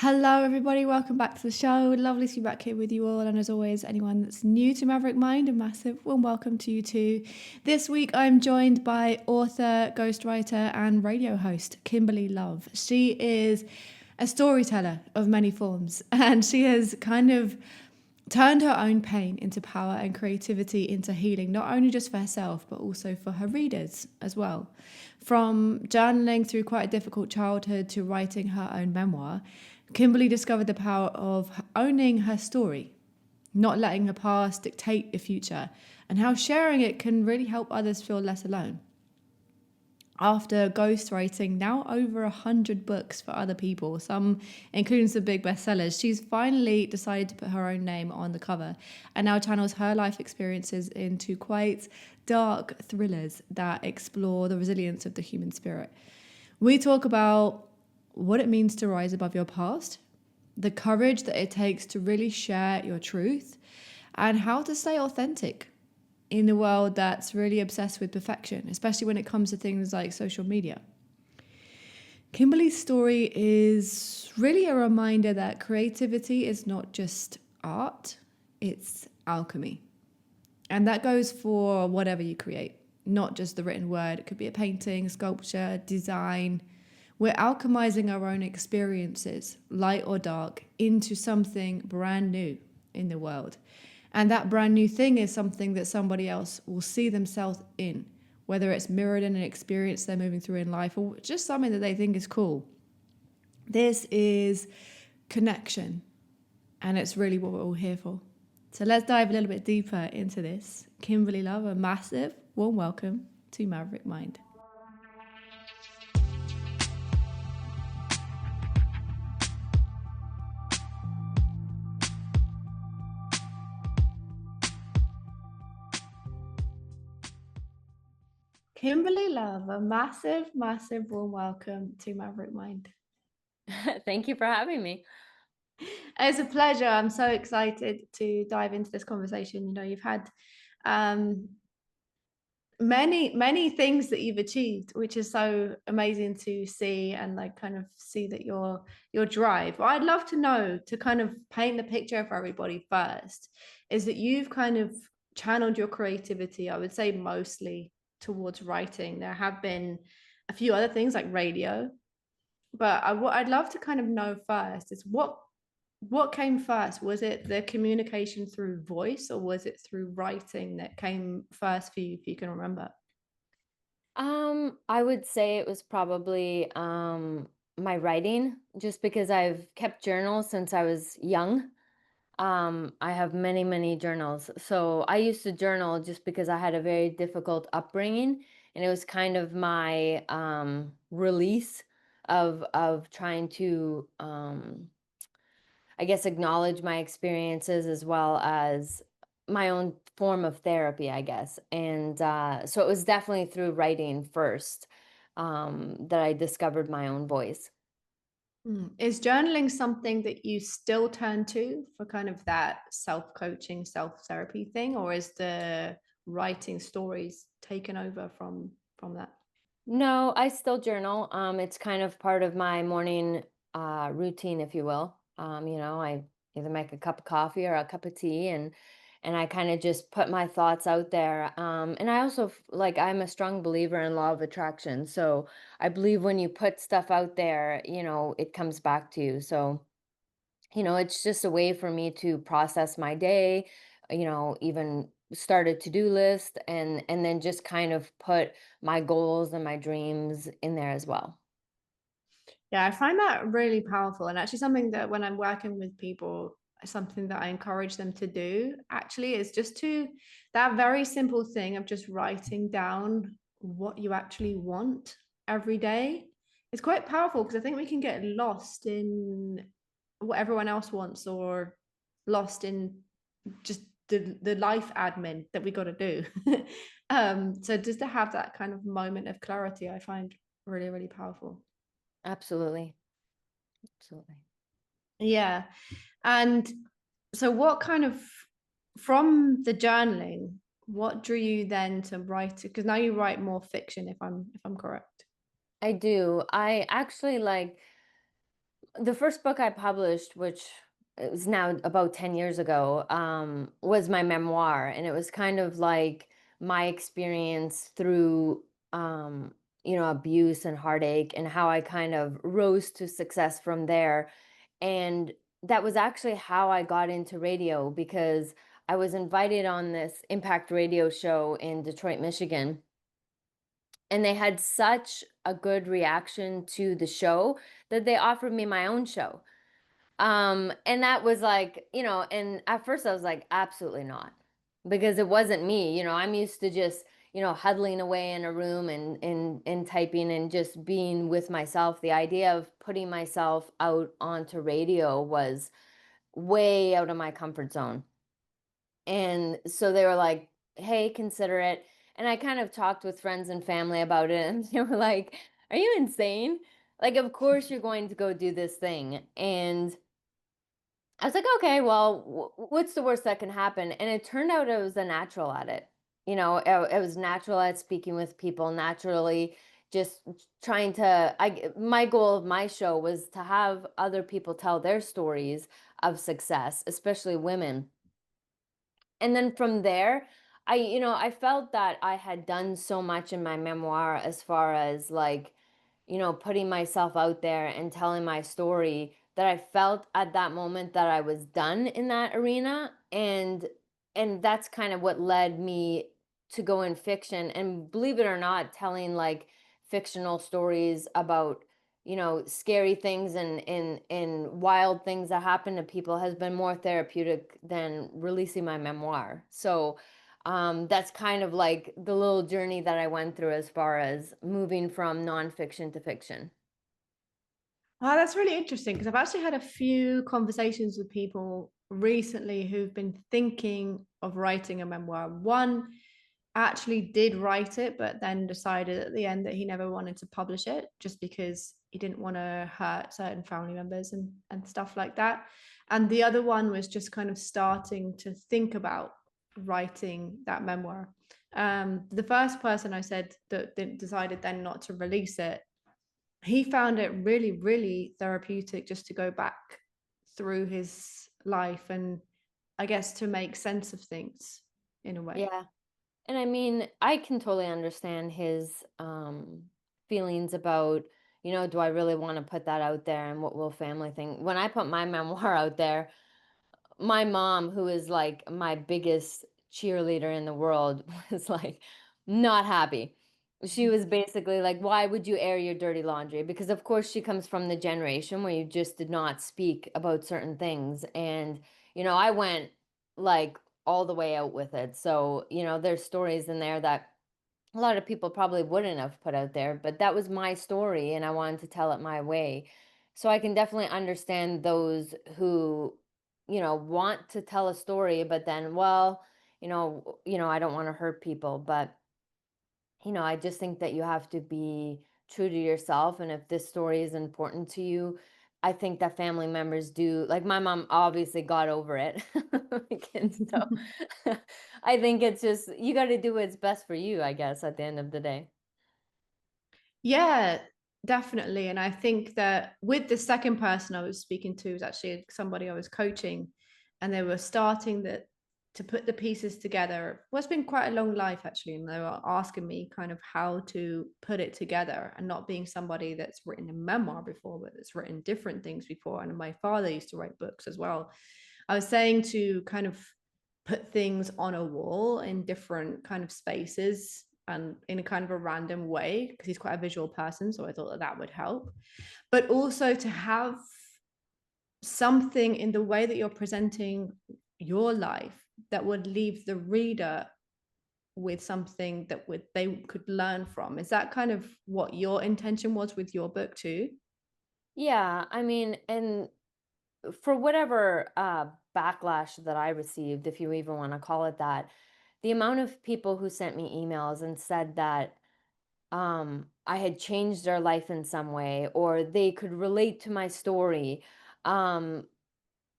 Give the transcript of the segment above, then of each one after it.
Hello, everybody. Welcome back to the show. Lovely to be back here with you all. And as always, anyone that's new to Maverick Mind, a massive warm welcome to you too. This week, I'm joined by author, ghostwriter, and radio host Kimberly Love. She is a storyteller of many forms, and she has kind of turned her own pain into power and creativity into healing, not only just for herself, but also for her readers as well. From journaling through quite a difficult childhood to writing her own memoir, Kimberly discovered the power of owning her story, not letting her past dictate the future, and how sharing it can really help others feel less alone. After ghostwriting now over 100 books for other people, some including some big bestsellers, she's finally decided to put her own name on the cover and now channels her life experiences into quite dark thrillers that explore the resilience of the human spirit. We talk about what it means to rise above your past, the courage that it takes to really share your truth, and how to stay authentic in a world that's really obsessed with perfection, especially when it comes to things like social media. Kimberly's story is really a reminder that creativity is not just art, it's alchemy. And that goes for whatever you create, not just the written word. It could be a painting, sculpture, design. We're alchemizing our own experiences, light or dark, into something brand new in the world. And that brand new thing is something that somebody else will see themselves in, whether it's mirrored in an experience they're moving through in life or just something that they think is cool. This is connection, and it's really what we're all here for. So let's dive a little bit deeper into this. Kimberly Love, a massive warm welcome to Maverick Mind. Kimberly Love, a massive, massive warm welcome to Maverick Mind. Thank you for having me. It's a pleasure. I'm so excited to dive into this conversation. You know, you've had um, many things that you've achieved, which is so amazing to see and like kind of see that your drive. What I'd love to know, to kind of paint the picture for everybody first, is that you've kind of channeled your creativity, I would say mostly towards writing. There have been a few other things like radio, but what I'd love to kind of know first is what came first? Was it the communication through voice, or was it through writing that came first for you, if you can remember? I would say it was probably my writing, just because I've kept journals since I was young. I have many, many journals. So I used to journal just because I had a very difficult upbringing, and it was kind of my release of trying to I guess, acknowledge my experiences as well as my own form of therapy, I guess. And so it was definitely through writing first that I discovered my own voice. Is journaling something that you still turn to for kind of that self-coaching, self-therapy thing, or is the writing stories taken over from that? No, I still journal. It's kind of part of my morning routine, if you will. I either make a cup of coffee or a cup of tea, and I kind of just put my thoughts out there. And I also like I'm a strong believer in law of attraction, so I believe when you put stuff out there, it comes back to you. So it's just a way for me to process my day, even start a to-do list and then just kind of put my goals and my dreams in there as well. Yeah, I find that really powerful, and actually something that when I'm working with people, something that I encourage them to do actually is just to that very simple thing of just writing down what you actually want every day. It's quite powerful because I think we can get lost in what everyone else wants, or lost in just the life admin that we got to do. So just to have that kind of moment of clarity, I find really, really powerful. Absolutely. Absolutely. Yeah. And so what kind of, from the journaling, what drew you then to write? Because now you write more fiction, if I'm correct. I do. I actually The first book I published, which it was now about 10 years ago, was my memoir. And it was kind of like my experience through, abuse and heartache, and how I kind of rose to success from there. And that was actually how I got into radio, because I was invited on this impact radio show in Detroit, Michigan. And they had such a good reaction to the show that they offered me my own show. And that was like, and at first I was like, absolutely not, because it wasn't me. I'm used to just, huddling away in a room and typing and just being with myself. The idea of putting myself out onto radio was way out of my comfort zone. And so they were like, hey, consider it. And I kind of talked with friends and family about it, and they were like, are you insane? Like, of course you're going to go do this thing. And I was like, okay, well, what's the worst that can happen? And it turned out I was a natural at it. I was natural at speaking with people, naturally, just trying to. My goal of my show was to have other people tell their stories of success, especially women. And then from there, I felt that I had done so much in my memoir, as far as like, putting myself out there and telling my story, that I felt at that moment that I was done in that arena. And that's kind of what led me to go in fiction. And believe it or not, telling like fictional stories about, scary things and wild things that happen to people has been more therapeutic than releasing my memoir. So that's kind of like the little journey that I went through, as far as moving from nonfiction to fiction. Oh, that's really interesting because I've actually had a few conversations with people recently who've been thinking of writing a memoir. One actually did write it, but then decided at the end that he never wanted to publish it just because he didn't want to hurt certain family members and stuff like that. And the other one was just kind of starting to think about writing that memoir. The first person I said that decided then not to release it, he found it really, really therapeutic just to go back through his life and I guess to make sense of things in a way. Yeah. And I mean, I can totally understand his feelings about, do I really want to put that out there, and what will family think? When I put my memoir out there, my mom, who is like my biggest cheerleader in the world, was like not happy. She was basically like, why would you air your dirty laundry? Because of course she comes from the generation where you just did not speak about certain things. And, I went like all the way out with it. So, there's stories in there that a lot of people probably wouldn't have put out there, but that was my story and I wanted to tell it my way. So I can definitely understand those who, want to tell a story, but then, well, I don't want to hurt people, but I just think that you have to be true to yourself. And if this story is important to you, I think that family members do. Like my mom obviously got over it. Like, and so I think it's just, you got to do what's best for you, I guess, at the end of the day. Yeah, definitely. And I think that with the second person I was speaking to was actually somebody I was coaching, and they were starting that to put the pieces together. Well, it's been quite a long life actually, and they were asking me kind of how to put it together, and not being somebody that's written a memoir before, but that's written different things before. And my father used to write books as well. I was saying to kind of put things on a wall in different kind of spaces and in a kind of a random way because he's quite a visual person, so I thought that that would help, but also to have something in the way that you're presenting your life that would leave the reader with something that would they could learn from. Is that kind of what your intention was with your book too? Yeah, I mean, and for whatever backlash that I received, if you even want to call it that, the amount of people who sent me emails and said that I had changed their life in some way, or they could relate to my story, um,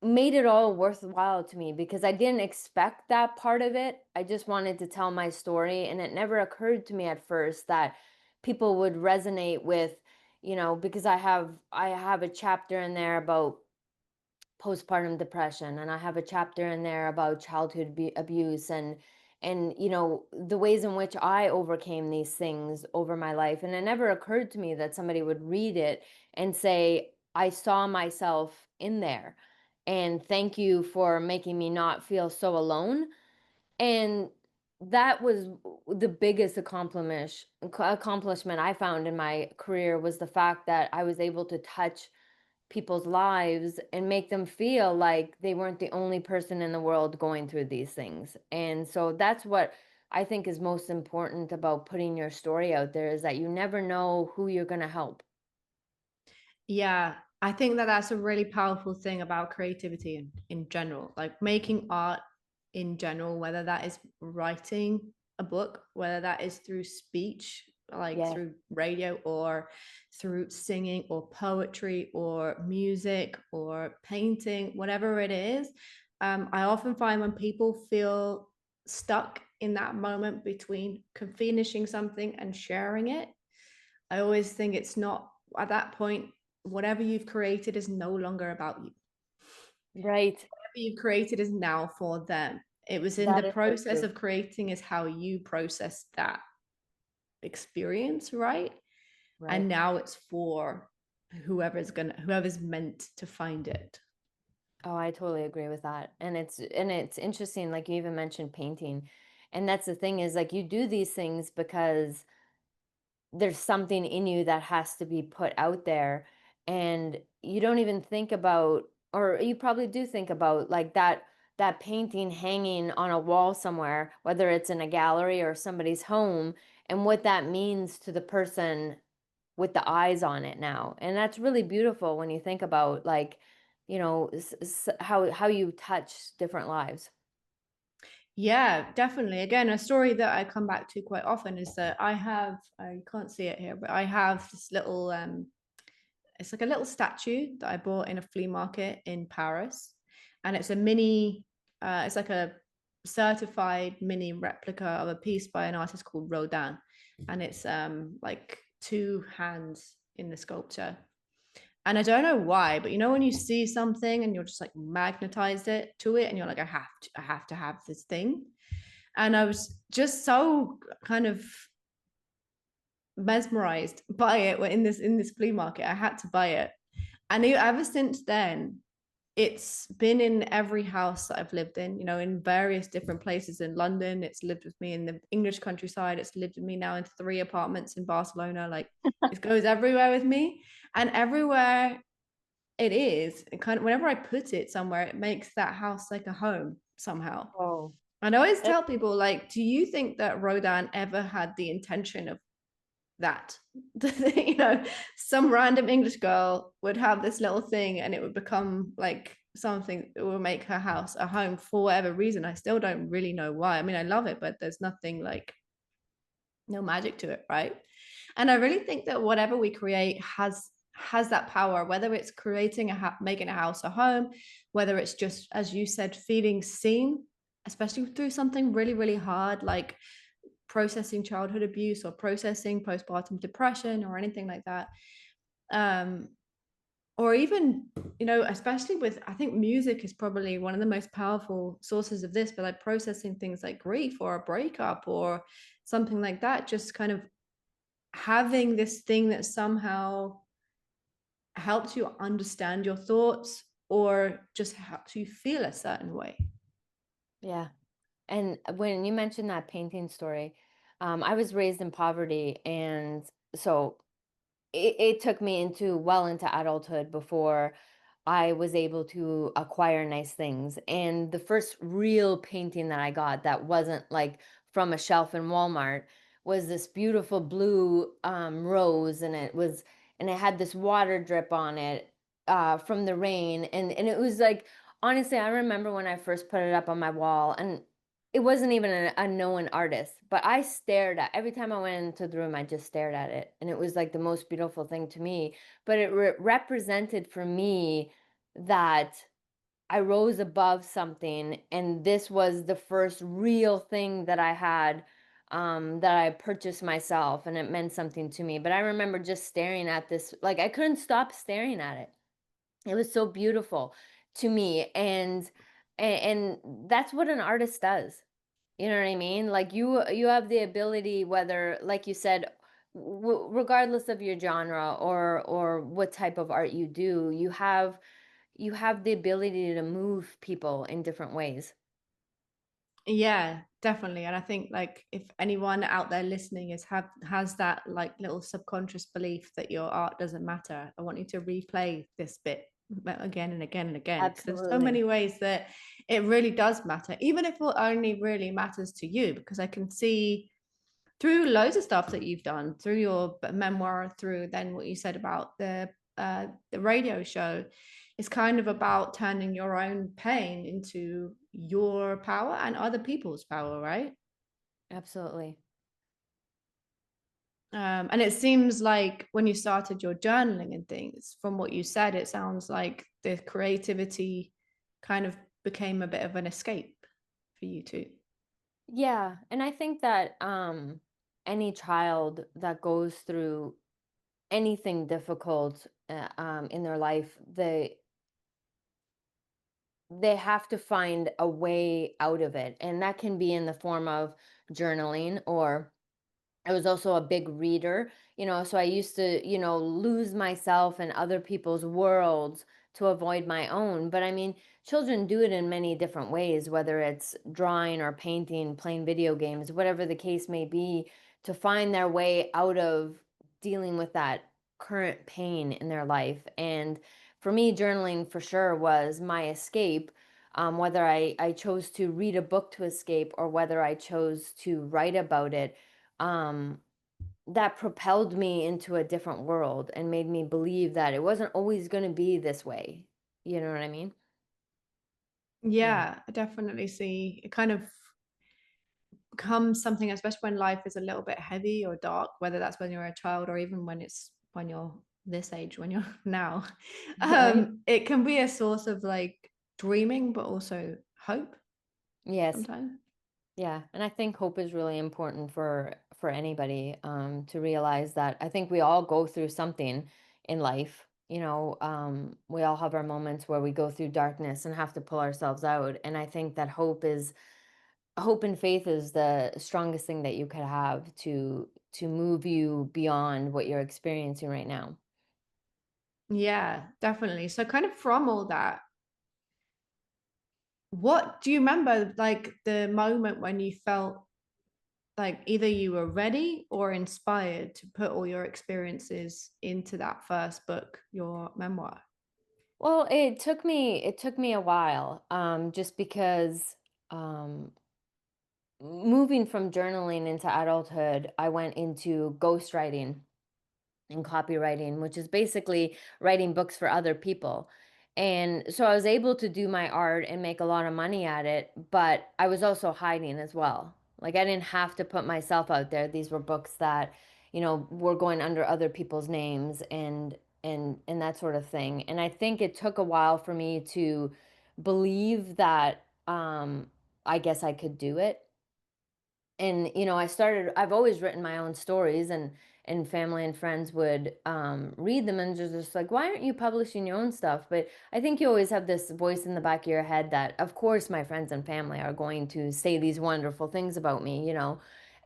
made it all worthwhile to me, because I didn't expect that part of it. I just wanted to tell my story, and it never occurred to me at first that people would resonate with, because I have a chapter in there about postpartum depression, and I have a chapter in there about childhood abuse, and the ways in which I overcame these things over my life. And it never occurred to me that somebody would read it and say, I saw myself in there, and thank you for making me not feel so alone. And that was the biggest accomplishment I found in my career, was the fact that I was able to touch people's lives and make them feel like they weren't the only person in the world going through these things. And so that's what I think is most important about putting your story out there, is that you never know who you're going to help. Yeah, I think that that's a really powerful thing about creativity in general, like making art in general, whether that is writing a book, whether that is through speech, like Yeah. through radio, or through singing or poetry or music or painting, whatever it is. I often find when people feel stuck in that moment between finishing something and sharing it, I always think it's not, at that point, whatever you've created is no longer about you. Right. Whatever you've created is now for them. It was in the That is so process true. of creating is how you process that experience, right? And Right. now it's for whoever's meant to find it. Oh, I totally agree with that. And it's interesting, like you even mentioned painting. And that's the thing, is like you do these things because there's something in you that has to be put out there, and you don't even think about, or you probably do think about, like that painting hanging on a wall somewhere, whether it's in a gallery or somebody's home, and what that means to the person with the eyes on it now. And that's really beautiful when you think about, like, how you touch different lives. Yeah, definitely. Again, a story that I come back to quite often is that I can't see it here, but I have this little it's like a little statue that I bought in a flea market in Paris. And it's a mini, it's like a certified mini replica of a piece by an artist called Rodin. And it's like two hands in the sculpture. And I don't know why, but when you see something and you're just like magnetized it to it, and you're like, I have to have this thing. And I was just so kind of mesmerized by it in this flea market. I had to buy it. And ever since then, it's been in every house that I've lived in various different places in London. It's lived with me in the English countryside. It's lived with me now in 3 apartments in Barcelona. Like, it goes everywhere with me. And everywhere it kind of, whenever I put it somewhere, it makes that house like a home somehow. Oh, And I always that, tell people, like, do you think that Rodin ever had the intention of that? Some random English girl would have this little thing and it would become like something that will make her house a home for whatever reason. I still don't really know why. I mean, I love it, but there's nothing, like, no magic to it, right? And I really think that whatever we create has that power, whether it's creating making a house a home, whether it's just, as you said, feeling seen, especially through something really, really hard, like processing childhood abuse or processing postpartum depression or anything like that. um or even, especially with, I think music is probably one of the most powerful sources of this, but like processing things like grief or a breakup or something like that, just kind of having this thing that somehow helps you understand your thoughts or just helps you feel a certain way. yeah. And when you mentioned that painting story, I was raised in poverty, and so it took me into adulthood before I was able to acquire nice things. And the first real painting that I got that wasn't like from a shelf in Walmart was this beautiful blue rose, and it had this water drip on it from the rain, and it was like, honestly, I remember when I first put it up on my wall, and it wasn't even a known artist, but I stared at, every time I went into the room, I just stared at it. And it was like the most beautiful thing to me. But it represented for me that I rose above something. And this was the first real thing that I had that I purchased myself, and it meant something to me. But I remember just staring at this, like I couldn't stop staring at it. It was so beautiful to me, and that's what an artist does. You know what I mean? Like you have the ability, whether, like you said, regardless of your genre or what type of art you do, you have the ability to move people in different ways. Yeah, definitely. And I think like if anyone out there listening has that like little subconscious belief that your art doesn't matter, I want you to replay this bit again and again and again, because there's so Absolutely. many ways that it really does matter, even if it only really matters to you, because I can see through loads of stuff that you've done, through your memoir, through then what you said about the radio show. It's kind of about turning your own pain into your power and other people's power, right? Absolutely. And it seems like when you started your journaling and things, from what you said, it sounds like the creativity kind of became a bit of an escape for you too. Yeah, and I think that any child that goes through anything difficult in their life, they have to find a way out of it, and that can be in the form of journaling. Or I was also a big reader, so I used to, lose myself in other people's worlds to avoid my own. But I mean, children do it in many different ways, whether it's drawing or painting, playing video games, whatever the case may be, to find their way out of dealing with that current pain in their life. And for me, journaling for sure was my escape. Whether I chose to read a book to escape or whether I chose to write about it, um, that propelled me into a different world and made me believe that it wasn't always going to be this way. You know what I mean? Yeah. Yeah, I definitely see it kind of becomes something, especially when life is a little bit heavy or dark, whether that's when you're a child or even when you're this age, when you're now. Right? It can be a source of like dreaming, but also hope Yes. sometimes. Yeah. And I think hope is really important for anybody, to realize that I think we all go through something in life. We all have our moments where we go through darkness and have to pull ourselves out. And I think that hope and faith is the strongest thing that you could have to move you beyond what you're experiencing right now. Yeah, definitely. So kind of from all that, what do you remember like the moment when you felt like either you were ready or inspired to put all your experiences into that first book, your memoir? Well, it took me a while, just because, um, moving from journaling into adulthood, I went into ghostwriting and copywriting, which is basically writing books for other people. And so I was able to do my art and make a lot of money at it, but I was also hiding as well. Like I didn't have to put myself out there. These were books that, were going under other people's names and that sort of thing. And I think it took a while for me to believe that, I guess I could do it. And I've always written my own stories, and family and friends would read them and just like, why aren't you publishing your own stuff? But I think you always have this voice in the back of your head that of course my friends and family are going to say these wonderful things about me.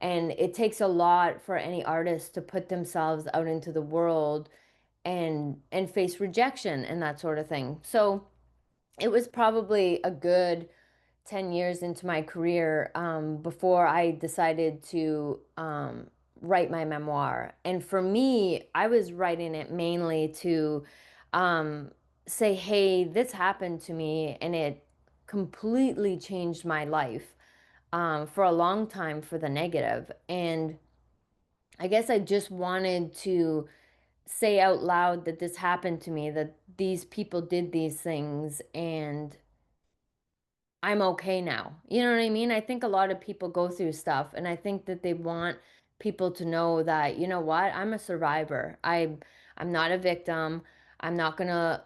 And it takes a lot for any artist to put themselves out into the world and face rejection and that sort of thing. So it was probably a good 10 years into my career, before I decided to write my memoir. And for me, I was writing it mainly to um, say, hey, this happened to me and it completely changed my life, for a long time for the negative. And I guess I just wanted to say out loud that this happened to me, that these people did these things, and I'm okay now. You know what I mean? I think a lot of people go through stuff, and I think that they want people to know that, you know what, I'm a survivor. I'm not a victim. I'm not gonna,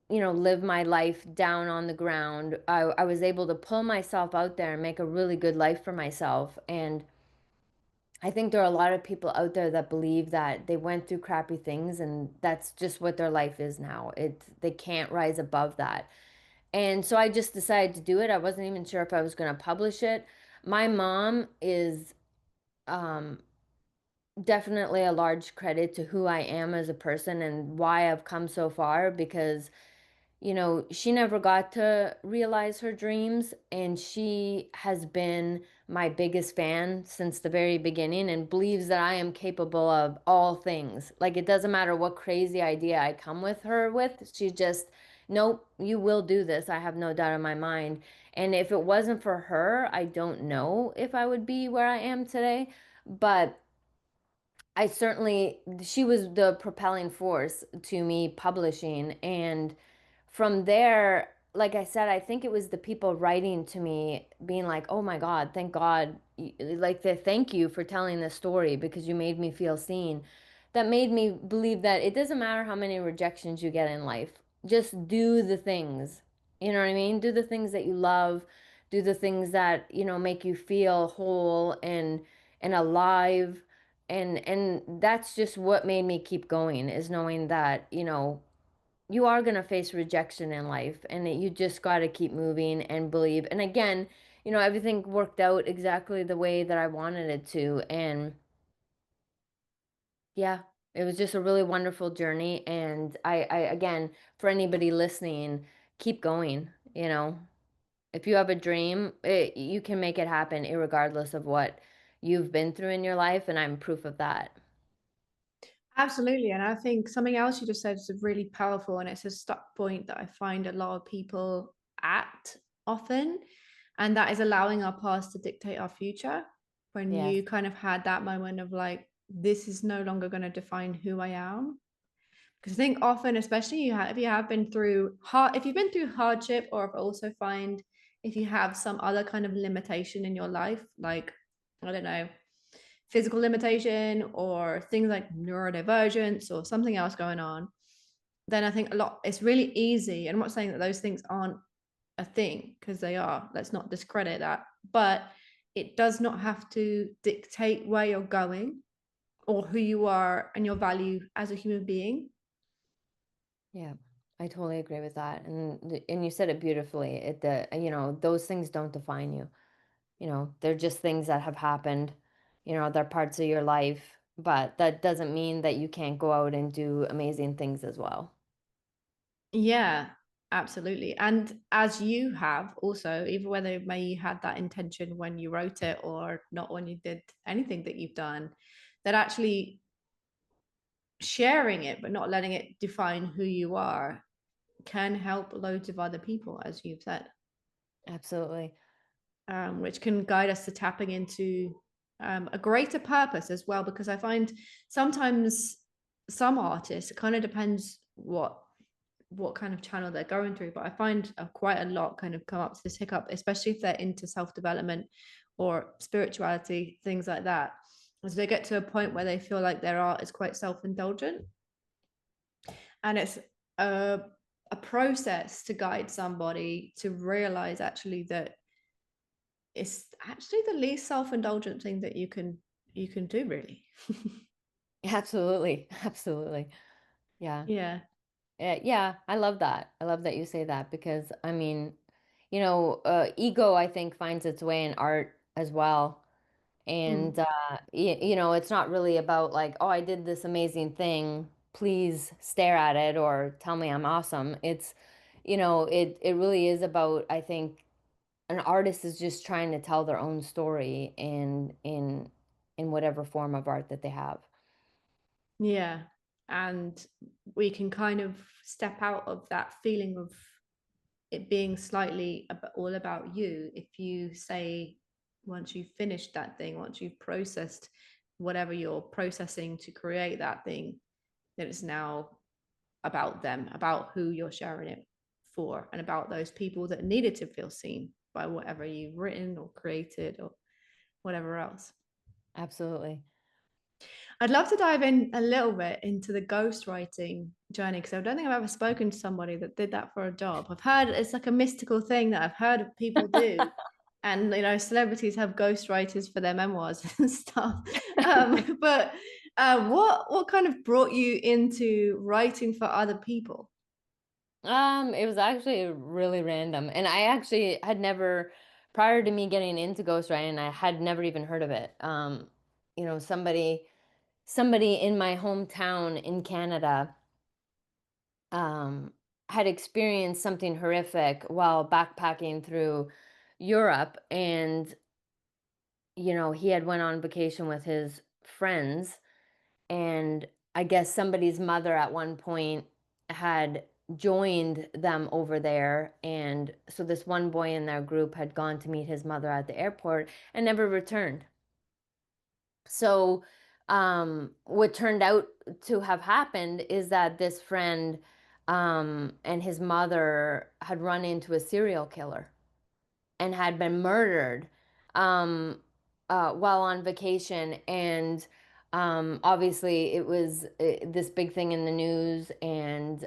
live my life down on the ground. I was able to pull myself out there and make a really good life for myself. And I think there are a lot of people out there that believe that they went through crappy things and that's just what their life is now. They can't rise above that. And so I just decided to do it. I wasn't even sure if I was going to publish it. My mom is um definitely a large credit to who I am as a person and why I've come so far, because she never got to realize her dreams, and she has been my biggest fan since the very beginning and believes that I am capable of all things. Like, it doesn't matter what crazy idea I come with her with. She just, nope, you will do this. I have no doubt in my mind. And if it wasn't for her, I don't know if I would be where I am today. But she was the propelling force to me publishing. And from there, like I said, I think it was the people writing to me being like, oh my God, thank God. Like, the thank you for telling this story because you made me feel seen. That made me believe that it doesn't matter how many rejections you get in life, just do the things. You know what I mean? Do the things that you love, do the things that, make you feel whole and alive. And that's just what made me keep going, is knowing that, you are going to face rejection in life, and that you just got to keep moving and believe. And again, everything worked out exactly the way that I wanted it to. And yeah, it was just a really wonderful journey. And I again, for anybody listening, keep going. If you have a dream, you can make it happen, irregardless of what you've been through in your life. And I'm proof of that. Absolutely. And I think something else you just said is really powerful. And it's a stuck point that I find a lot of people at often. And that is allowing our past to dictate our future. When Yes. you kind of had that moment of like, this is no longer going to define who I am. Because I think often, especially if you have been through if you've been through hardship, or if also find if you have some other kind of limitation in your life, like, I don't know, physical limitation or things like neurodivergence or something else going on, then I think it's really easy. And I'm not saying that those things aren't a thing, because they are. Let's not discredit that. But it does not have to dictate where you're going or who you are and your value as a human being. Yeah, I totally agree with that. And you said it beautifully. Those things don't define you. They're just things that have happened. They're parts of your life, but that doesn't mean that you can't go out and do amazing things as well. Yeah, absolutely. And as you have also, even whether maybe you had that intention when you wrote it or not when you did anything that you've done, that actually sharing it but not letting it define who you are can help loads of other people, as you've said, Absolutely. which can guide us to tapping into a greater purpose as well. Because I find sometimes some artists, it kind of depends what kind of channel they're going through, but I find quite a lot kind of come up to this hiccup, especially if they're into self-development or spirituality, things like that, as they get to a point where they feel like their art is quite self-indulgent. And it's a, a process to guide somebody to realize actually that it's actually the least self-indulgent thing that you can do, really. Absolutely. Absolutely. Yeah. Yeah. Yeah, I love that. I love that you say that because I mean, ego, I think, finds its way in art as well. And Mm. it's not really about like, oh, I did this amazing thing, please stare at it or tell me I'm awesome. It really is about, I think, an artist is just trying to tell their own story in whatever form of art that they have. Yeah. And we can kind of step out of that feeling of it being slightly all about you if you say, once you've finished that thing, once you've processed whatever you're processing to create that thing, that it's now about them, about who you're sharing it for, and about those people that needed to feel seen by whatever you've written or created or whatever else. Absolutely. I'd love to dive in a little bit into the ghostwriting journey, because I don't think I've ever spoken to somebody that did that for a job. I've heard it's like a mystical thing that I've heard of people do. and celebrities have ghostwriters for their memoirs and stuff. But what kind of brought you into writing for other people? It was actually really random. And I actually had never, prior to me getting into ghostwriting, I had never even heard of it. Somebody in my hometown in Canada um had experienced something horrific while backpacking through Europe. And he had went on vacation with his friends, and I guess somebody's mother at one point had joined them over there. And so this one boy in their group had gone to meet his mother at the airport and never returned. So, what turned out to have happened is that this friend and his mother had run into a serial killer and had been murdered um, while on vacation. And obviously, it was this big thing in the news, and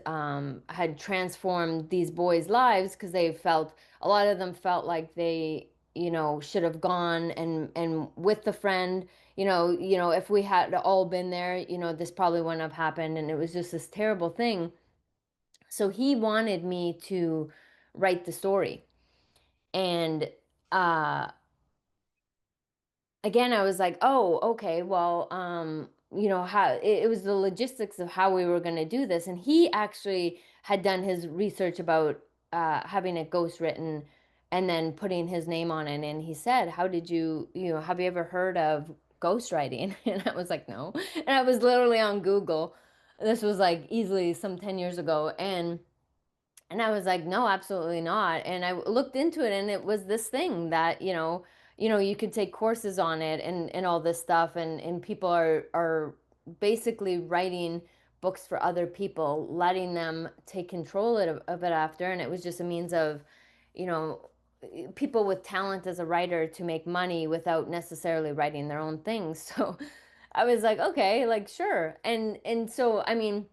had transformed these boys' lives because a lot of them felt like they, should have gone and with the friend. If we had all been there, this probably wouldn't have happened. And it was just this terrible thing. So he wanted me to write the story. And uh again, I was like, oh, okay, well, how it was the logistics of how we were going to do this. And he actually had done his research about having it ghost written and then putting his name on it. And he said, how did have you ever heard of ghostwriting? And I was like, no. And I was literally on Google. This was like easily some 10 years ago. And I was like, no, absolutely not. And I looked into it, and it was this thing that, you could take courses on it and all this stuff. And people are basically writing books for other people, letting them take control of it after. And it was just a means of, you know, people with talent as a writer to make money without necessarily writing their own things. So I was like, okay, like, sure. And so, I mean,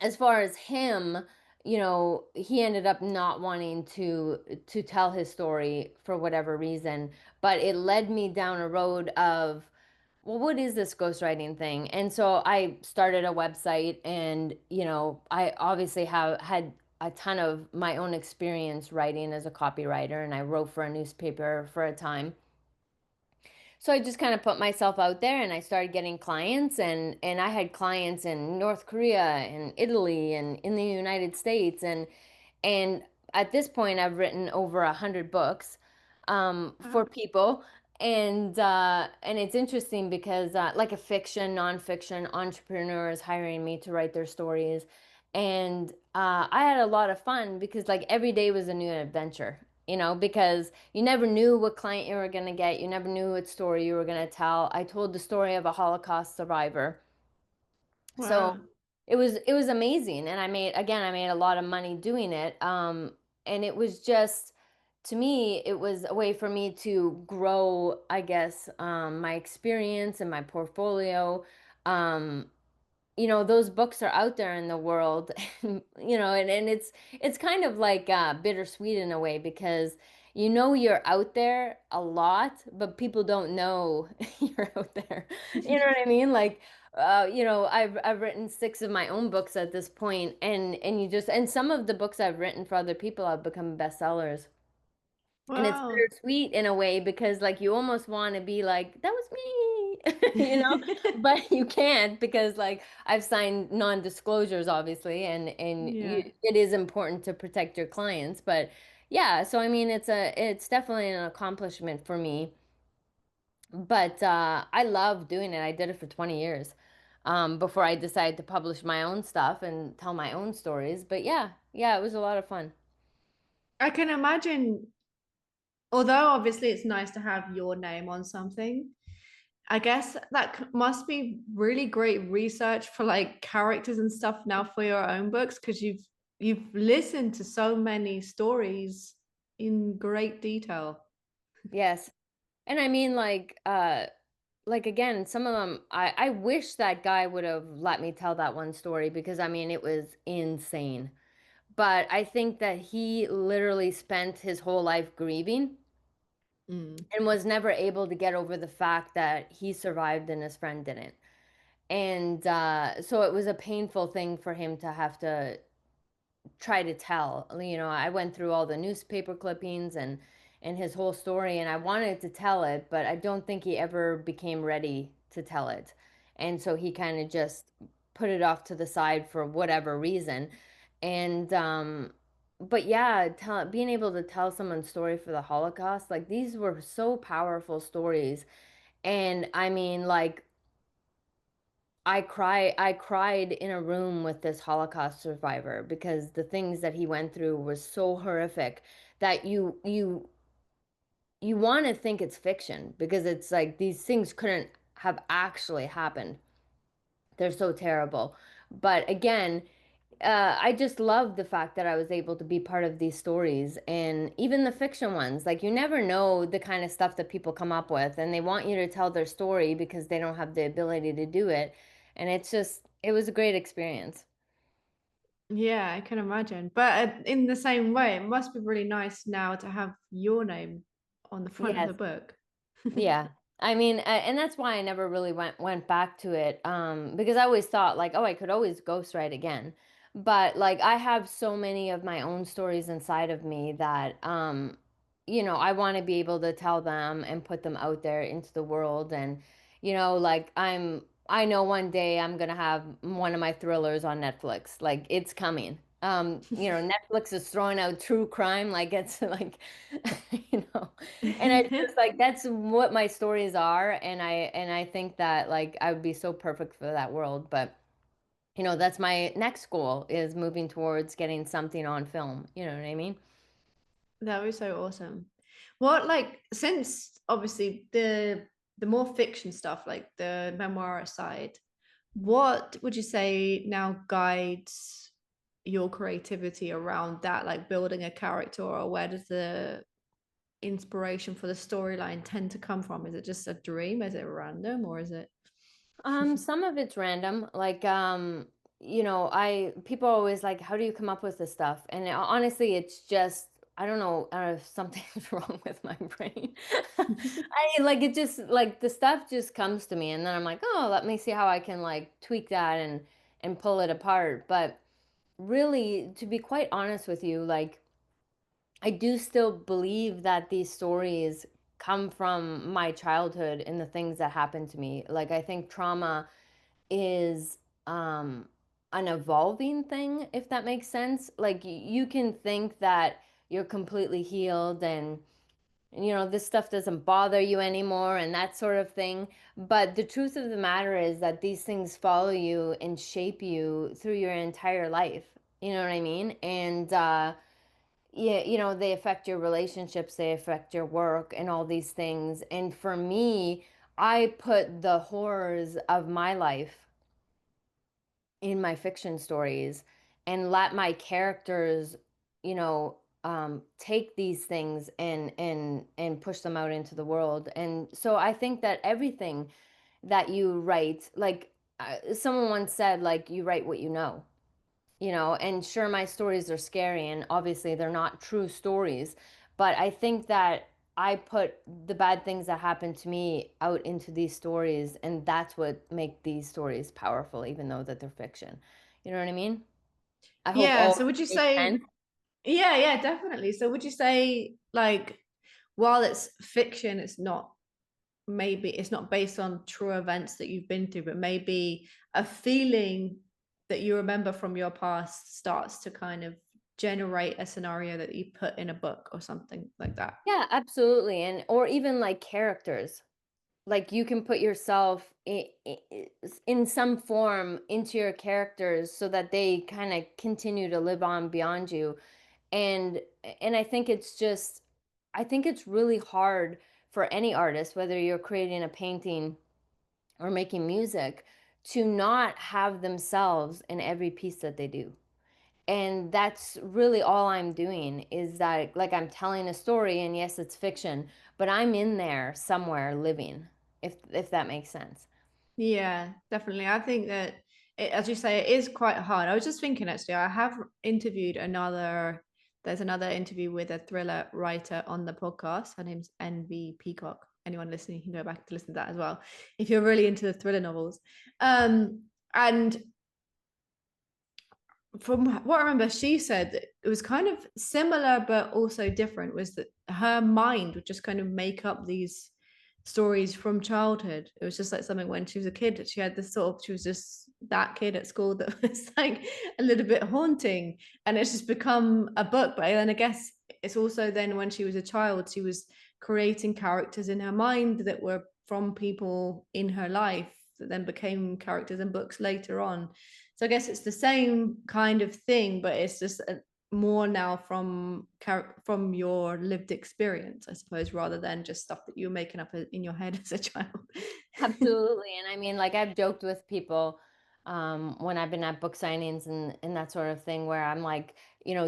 as far as him, he ended up not wanting to tell his story for whatever reason, but it led me down a road of, well, what is this ghostwriting thing? And so I started a website, and I obviously have had a ton of my own experience writing as a copywriter, and I wrote for a newspaper for a time. So I just kind of put myself out there, and I started getting clients, and I had clients in North Korea and Italy and in the United States. And at this point I've written over 100 books for Wow. people. And it's interesting because like a fiction, nonfiction, entrepreneurs hiring me to write their stories. And I had a lot of fun because like every day was a new adventure, because you never knew what client you were going to get. You never knew what story you were going to tell. I told the story of a Holocaust survivor. So Wow. it was amazing. And I made a lot of money doing it. And it was just, to me, it was a way for me to grow, I guess, my experience and my portfolio. Um, those books are out there in the world. And it's kind of like bittersweet in a way, because you're out there a lot, but people don't know you're out there. You know what I mean? Like, I've written 6 of my own books at this point, and some of the books I've written for other people have become bestsellers. And it's Wow. bittersweet in a way, because like you almost want to be like, that was me, but you can't, because like I've signed non-disclosures, obviously, and Yeah. it is important to protect your clients. But yeah, so I mean, it's definitely an accomplishment for me. But I love doing it. I did it for 20 years before I decided to publish my own stuff and tell my own stories. But yeah, yeah, it was a lot of fun. I can imagine, although obviously it's nice to have your name on something, I guess that must be really great research for like characters and stuff now for your own books, because you've listened to so many stories in great detail. Yes. And I mean, like again, some of them, I wish that guy would have let me tell that one story, because I mean, it was insane. But I think that he literally spent his whole life grieving. Mm. and was never able to get over the fact that he survived and his friend didn't. And so it was a painful thing for him to have to try to tell. I went through all the newspaper clippings and his whole story, and I wanted to tell it, but I don't think he ever became ready to tell it. And so he kind of just put it off to the side for whatever reason. And but yeah, being able to tell someone's story for the Holocaust, like these were so powerful stories. And I mean, like I cried in a room with this Holocaust survivor because the things that he went through was so horrific that you want to think it's fiction because it's like these things couldn't have actually happened. They're so terrible. But again, I just love the fact that I was able to be part of these stories and even the fiction ones. Like, you never know the kind of stuff that people come up with, and they want you to tell their story because they don't have the ability to do it. And it was a great experience. Yeah, I can imagine. But in the same way, it must be really nice now to have your name on the front of Yes. the book. Yeah. I mean, and that's why I never really went back to it, because I always thought like, oh, I could always ghostwrite again. But like I have so many of my own stories inside of me that I want to be able to tell them and put them out there into the world. And like I know one day I'm gonna have one of my thrillers on Netflix. Like, it's coming. Netflix is throwing out true crime like it's like you know and it's just like that's what my stories are, and I think that like I would be so perfect for that world. But that's my next goal, is moving towards getting something on film. You know what I mean? That was so awesome. What, like, since obviously the more fiction stuff, like the memoir side, what would you say now guides your creativity around that, like building a character, or where does the inspiration for the storyline tend to come from? Is it just a dream? Is it random, or is it? Some of it's random. Like, I people are always like, how do you come up with this stuff? And honestly, it's just I don't know, if something's wrong with my brain. I like it just like the stuff just comes to me, and then I'm like, oh, let me see how I can like tweak that and pull it apart. But really, to be quite honest with you, like I do still believe that these stories come from my childhood and the things that happened to me. Like, I think trauma is an evolving thing, if that makes sense. Like, you can think that you're completely healed, and this stuff doesn't bother you anymore and that sort of thing. But the truth of the matter is that these things follow you and shape you through your entire life. You know what I mean? And yeah, they affect your relationships, they affect your work and all these things. And for me, I put the horrors of my life in my fiction stories and let my characters, take these things and push them out into the world. And so I think that everything that you write, like someone once said, like, you write what you know. And sure, my stories are scary and obviously they're not true stories, but I think that I put the bad things that happened to me out into these stories, and that's what make these stories powerful, even though that they're fiction. You know what I mean? I hope Yeah, all so would you makes sense. say, yeah, yeah, definitely. So would you say, like, while it's fiction, it's not, maybe it's not based on true events that you've been through, but maybe a feeling that you remember from your past starts to kind of generate a scenario that you put in a book or something like that. Yeah, absolutely. And or even like characters. Like, you can put yourself in some form into your characters so that they kind of continue to live on beyond you. And I think it's really hard for any artist, whether you're creating a painting or making music, to not have themselves in every piece that they do. And that's really all I'm doing, is that like I'm telling a story, and yes, it's fiction, but I'm in there somewhere living, if that makes sense. Yeah, definitely. I think that as you say, it is quite hard. I was just thinking, actually, I have interviewed another. There's another interview with a thriller writer on the podcast. Her name's NV Peacock. Anyone listening can go back to listen to that as well if you're really into the thriller novels. And from what I remember, she said that it was kind of similar but also different, was that her mind would just kind of make up these stories from childhood. It was just like something when she was a kid, she had this sort of, she was just that kid at school that was like a little bit haunting, and it's just become a book. But then I guess it's also then when she was a child, she was creating characters in her mind that were from people in her life that then became characters in books later on. So I guess it's the same kind of thing, but it's just more now from your lived experience, I suppose, rather than just stuff that you're making up in your head as a child. Absolutely. And I mean, like I've joked with people when I've been at book signings and that sort of thing where I'm like,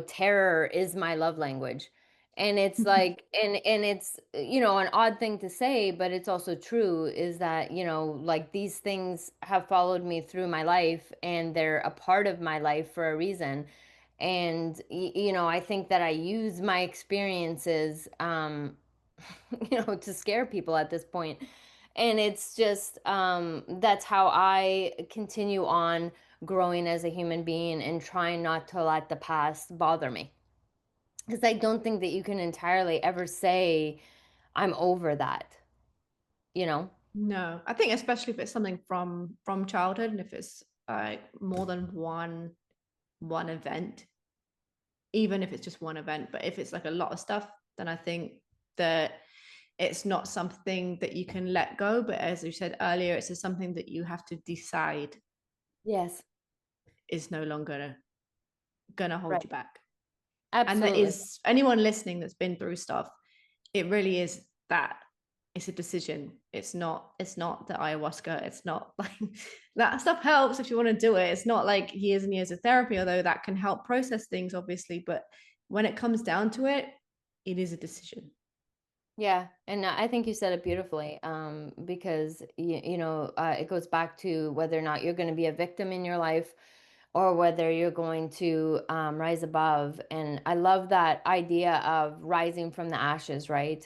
terror is my love language. And it's like, and it's, an odd thing to say, but it's also true is that, like these things have followed me through my life and they're a part of my life for a reason. And, I think that I use my experiences, to scare people at this point. And it's just that's how I continue on growing as a human being and trying not to let the past bother me. Because I don't think that you can entirely ever say, I'm over that, you know? No, I think especially if it's something from childhood, and if it's more than one event, even if it's just one event, but if it's like a lot of stuff, then I think that it's not something that you can let go. But as you said earlier, it's just something that you have to decide Yes, is no longer gonna hold right. you back. And that Absolutely. is anyone listening that's been through stuff, it really is that. It's a decision. It's not the ayahuasca. It's not like that stuff helps if you want to do it. It's not like years and years of therapy, although that can help process things, obviously. But when it comes down to it, it is a decision. Yeah, and I think you said it beautifully, because it goes back to whether or not you're going to be a victim in your life, or whether you're going to rise above. And I love that idea of rising from the ashes, right?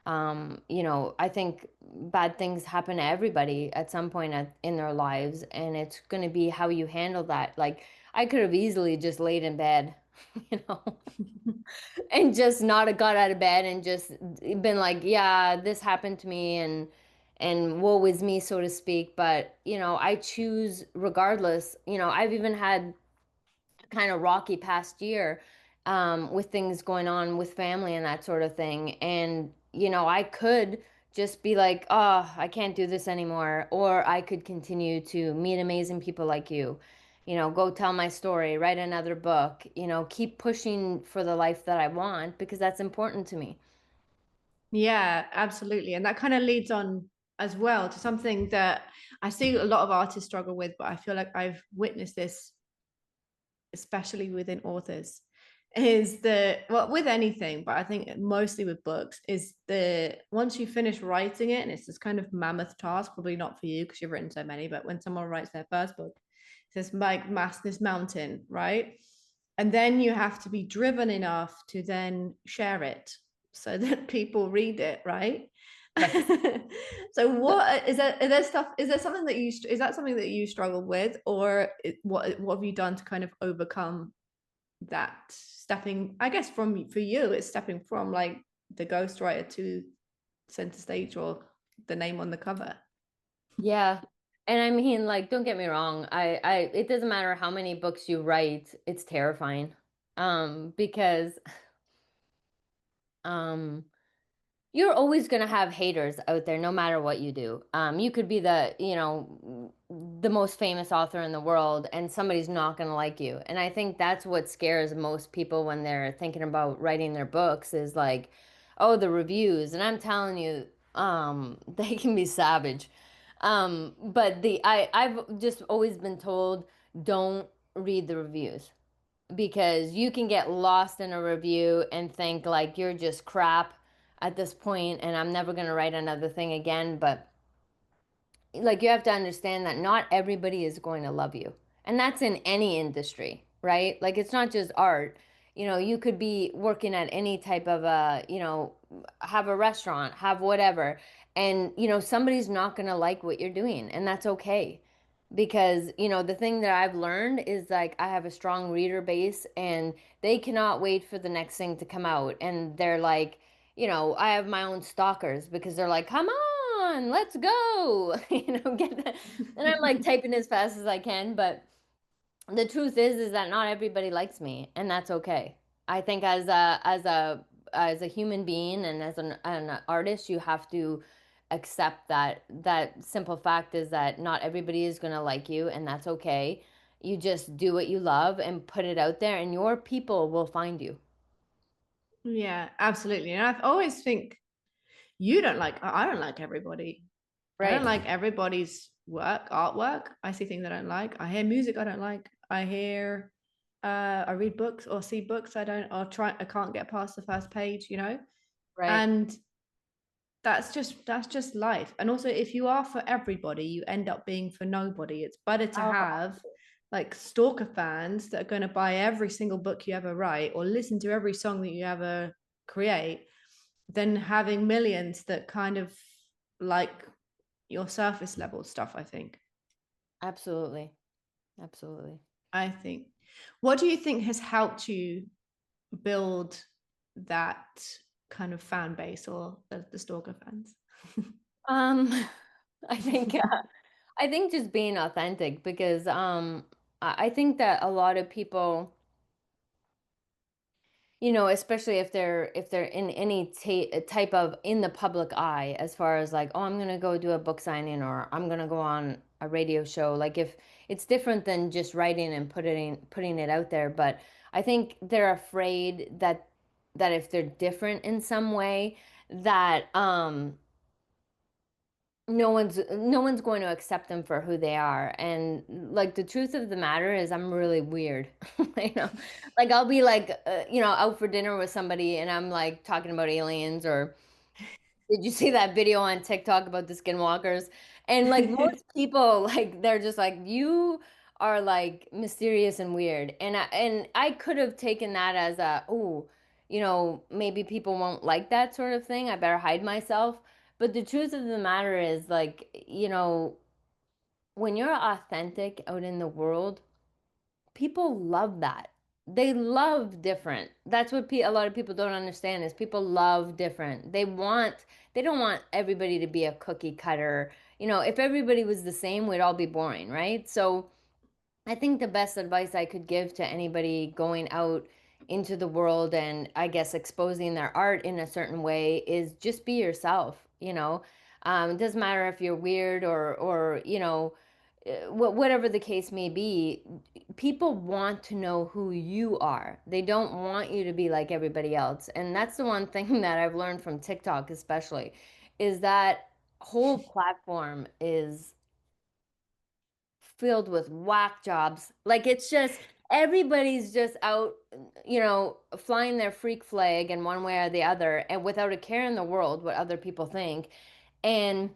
I think bad things happen to everybody at some point in their lives, and it's going to be how you handle that. Like I could have easily just laid in bed, you know and just not have got out of bed and just been like, yeah, this happened to me, and woe is me, so to speak. But I choose regardless. I've even had kind of rocky past year, with things going on with family and that sort of thing. And I could just be like, oh, I can't do this anymore, or I could continue to meet amazing people like you. Go tell my story, write another book, keep pushing for the life that I want because that's important to me. Yeah, absolutely. And that kind of leads on as well to something that I see a lot of artists struggle with, but I feel like I've witnessed this, especially within authors, is the, well, with anything, but I think mostly with books, is the once you finish writing it, and it's this kind of mammoth task, probably not for you because you've written so many, but when someone writes their first book, it's this like this mountain, right? And then you have to be driven enough to then share it so that people read it, right? Yes. So what is that, is there stuff, is there something that you, is that something that you struggled with, or what have you done to kind of overcome that, stepping, I guess, from, for you it's stepping from like the ghostwriter to center stage or the name on the cover? Yeah. And I mean, like, don't get me wrong. It doesn't matter how many books you write, it's terrifying. Because, um, you're always going to have haters out there no matter what you do. You could be the most famous author in the world and somebody's not going to like you. And I think that's what scares most people when they're thinking about writing their books is like, oh, the reviews. And I'm telling you, they can be savage. But I've just always been told, don't read the reviews because you can get lost in a review and think like you're just crap at this point and I'm never going to write another thing again. But like you have to understand that not everybody is going to love you. And that's in any industry, right? Like it's not just art. You could be working at any type of have a restaurant, have whatever, and somebody's not going to like what you're doing, and that's okay. Because the thing that I've learned is, like, I have a strong reader base, and they cannot wait for the next thing to come out, and they're like, I have my own stalkers, because they're like, come on, let's go. Get that. And I'm like typing as fast as I can, but the truth is that not everybody likes me, and that's okay. I think as a human being and as an artist, you have to accept that simple fact is that not everybody is going to like you, and that's okay. You just do what you love and put it out there, and your people will find you. Yeah, absolutely. And I always think you don't like, I don't like everybody. I don't Right. like everybody's artwork. I see things I don't like. I hear music I don't like. I read books or see books I can't get past the first page, Right. And that's just life. And also, if you are for everybody, you end up being for nobody. It's better to Oh, have like stalker fans that are going to buy every single book you ever write or listen to every song that you ever create than having millions that kind of like your surface level stuff, I think. absolutely. Absolutely. I think. What do you think has helped you build that kind of fan base or the stalker fans? Um, I think I think just being authentic, because I think that a lot of people, especially if they're in any type of in the public eye, as far as like, oh, I'm gonna go do a book signing, or I'm gonna go on a radio show. Like, if it's different than just writing and putting it out there, but I think they're afraid that if they're different in some way, that no one's going to accept them for who they are. And, like, the truth of the matter is, I'm really weird. you know like, I'll be like, out for dinner with somebody, and I'm like talking about aliens, or did you see that video on TikTok about the skinwalkers? And, like, most people, like, they're just like, you are like mysterious and weird. And I could have taken that as oh, maybe people won't like that sort of thing. I better hide myself. But the truth of the matter is, like, when you're authentic out in the world, people love that. They love different. That's what a lot of people don't understand, is people love different. They don't want everybody to be a cookie cutter. If everybody was the same, we'd all be boring, right? So I think the best advice I could give to anybody going out into the world, and I guess exposing their art in a certain way, is just be yourself. It doesn't matter if you're weird, or whatever the case may be. People want to know who you are. They don't want you to be like everybody else. And that's the one thing that I've learned from TikTok, especially, is that whole platform is filled with whack jobs. Like, it's just everybody's just out, flying their freak flag in one way or the other, and without a care in the world what other people think. And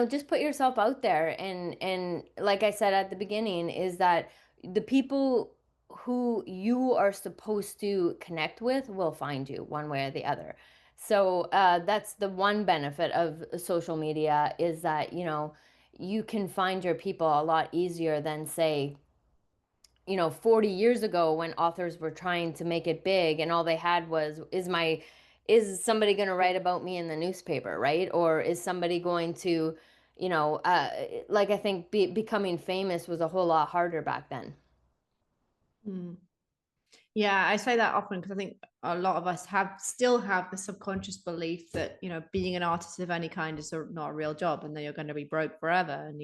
just put yourself out there, and like I said at the beginning, is that the people who you are supposed to connect with will find you one way or the other. So that's the one benefit of social media, is that you can find your people a lot easier than, say, 40 years ago, when authors were trying to make it big, and all they had was, is somebody going to write about me in the newspaper, right? Or is somebody going to, like, I think becoming famous was a whole lot harder back then. Mm. Yeah, I say that often because I think a lot of us still have the subconscious belief that, being an artist of any kind is not a real job, and then you're going to be broke forever, and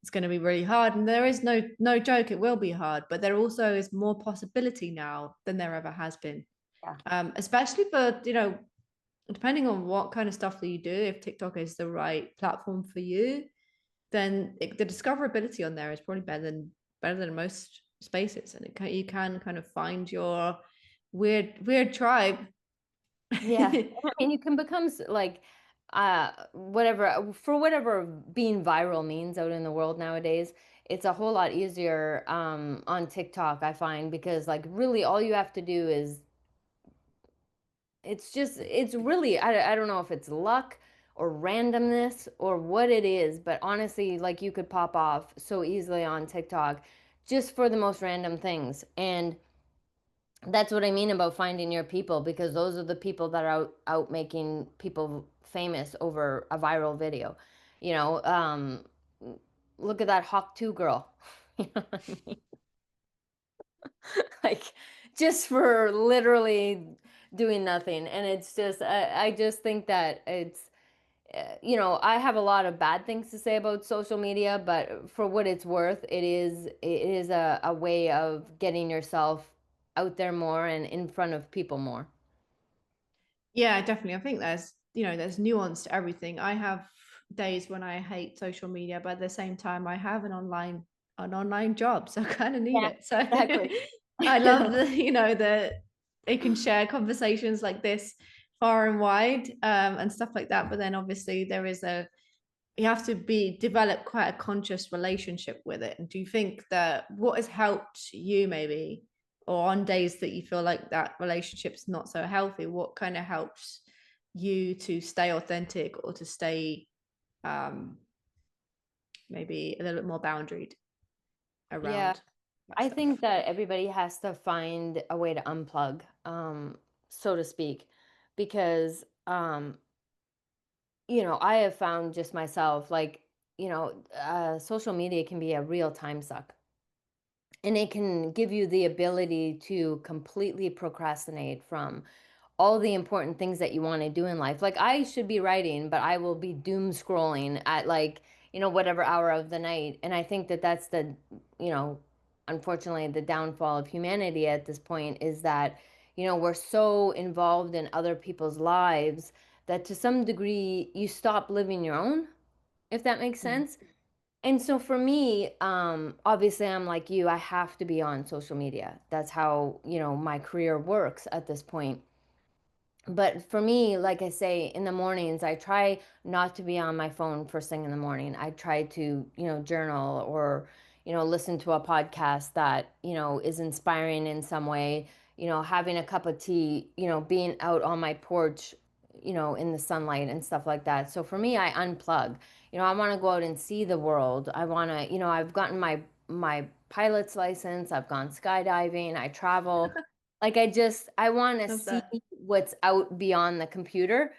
it's going to be really hard. And there is no joke, it will be hard, but there also is more possibility now than there ever has been. Yeah. Especially for, depending on what kind of stuff that you do. If TikTok is the right platform for you, then the discoverability on there is probably better than most spaces, and you can kind of find your weird tribe. Yeah. I mean, you can become like, whatever, for whatever being viral means out in the world nowadays. it's a whole lot easier on TikTok, I find, because like really all you have to do is it's really I don't know if it's luck or randomness or what it is, but honestly, like you could pop off so easily on TikTok just for the most random things. And that's what I mean about finding your people, because those are the people that are out making people famous over a viral video. You know, look at that Hawk 2 girl. You know what I mean? Like just for literally doing nothing. And it's just I just think that it's you know, I have a lot of bad things to say about social media, but for what it's worth, it is a way of getting yourself out there more and in front of people more. Yeah, definitely. I think there's nuance to everything. I have days when I hate social media, but at the same time, I have an online job, so I kind of need Yeah, it. So exactly. I love that it can share conversations like this far and wide, and stuff like that. But then obviously you have to be develop quite a conscious relationship with it. And do you think that what has helped you maybe, or on days that you feel like that relationship's not so healthy, what kind of helps you to stay authentic or to stay um maybe a little bit more boundaried Yeah, around that I stuff? think that everybody has to find a way to unplug, so to speak, because you know, I have found just myself, like, you know, social media can be a real time suck. And it can give you the ability to completely procrastinate from all the important things that you want to do in life. Like I should be writing, but I will be doom scrolling at like, you know, whatever hour of the night. And I think that that's the, you know, unfortunately the downfall of humanity at this point is that, you know, we're so involved in other people's lives that to some degree you stop living your own, if that makes Mm. sense. And so for me, obviously I'm like you, I have to be on social media. That's how, you know, my career works at this point. But for me, like I say, in the mornings, I try not to be on my phone first thing in the morning. I try to, you know, journal or, you know, listen to a podcast that, you know, is inspiring in some way, you know, having a cup of tea, you know, being out on my porch, you know, in the sunlight and stuff like that. So for me, I unplug. You know, I want to go out and see the world. I want to, you know, I've gotten my pilot's license. I've gone skydiving. I travel. Like I want to Love see that. what's out beyond the computer.